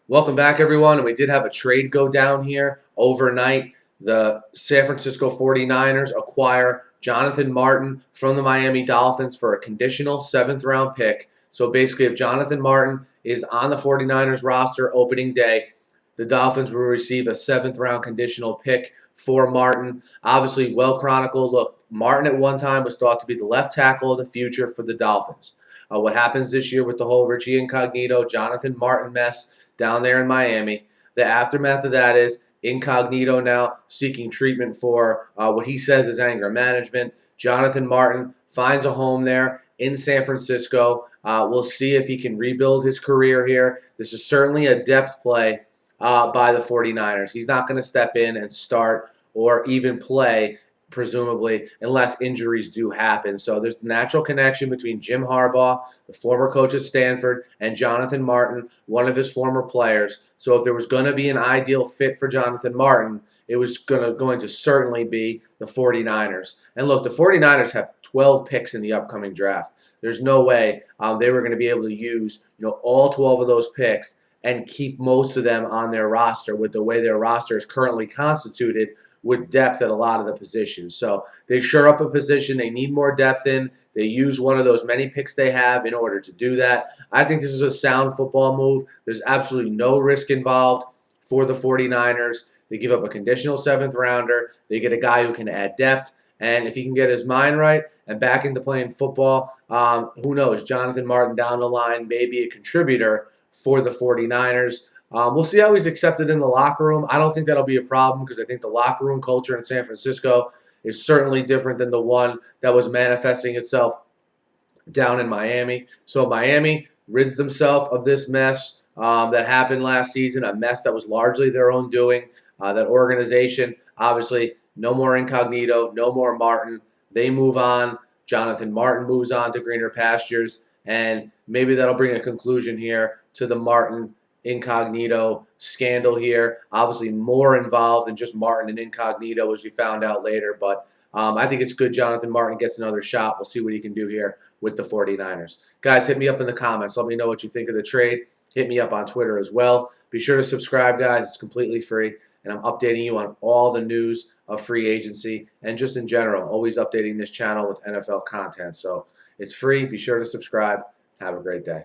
Welcome back, everyone. And we did have a trade go down here overnight. The San Francisco 49ers acquire Jonathan Martin from the Miami Dolphins for a conditional 7th-round pick. So basically, if Jonathan Martin is on the 49ers roster opening day, the Dolphins will receive a 7th-round conditional pick for Martin. Obviously, well chronicled. Look, Martin at one time was thought to be the left tackle of the future for the Dolphins. What happens this year with the whole Richie Incognito, Jonathan Martin mess down there in Miami. The aftermath of that is Incognito now seeking treatment for what he says is anger management. Jonathan Martin finds a home there in San Francisco. We'll see if he can rebuild his career here. This is certainly a depth play by the 49ers. He's not going to step in and start or even play, presumably, unless injuries do happen. So there's the natural connection between Jim Harbaugh, the former coach at Stanford, and Jonathan Martin, one of his former players. So if there was going to be an ideal fit for Jonathan Martin, it was going to certainly be the 49ers. And look, the 49ers have 12 picks in the upcoming draft. There's no way they were going to be able to use all 12 of those picks and keep most of them on their roster with the way their roster is currently constituted with depth at a lot of the positions. So they shore up a position they need more depth in. They use one of those many picks they have in order to do that. I think this is a sound football move. There's absolutely no risk involved for the 49ers. They give up a conditional 7th-rounder. They get a guy who can add depth. And if he can get his mind right and back into playing football, who knows, Jonathan Martin down the line may be a contributor for the 49ers. We'll see how he's accepted in the locker room. I don't think that'll be a problem because I think the locker room culture in San Francisco is certainly different than the one that was manifesting itself down in Miami. So Miami rids themselves of this mess that happened last season, a mess that was largely their own doing. That organization, obviously, no more Incognito, no more Martin. They move on. Jonathan Martin moves on to greener pastures. And maybe that'll bring a conclusion here to the Martin Incognito scandal here. Obviously more involved than just Martin and Incognito, as we found out later. But I think it's good Jonathan Martin gets another shot. We'll see what he can do here with the 49ers. Guys, hit me up in the comments. Let me know what you think of the trade. Hit me up on Twitter as well. Be sure to subscribe, guys. It's completely free. And I'm updating you on all the news of free agency and just in general, always updating this channel with NFL content. So it's free. Be sure to subscribe. Have a great day.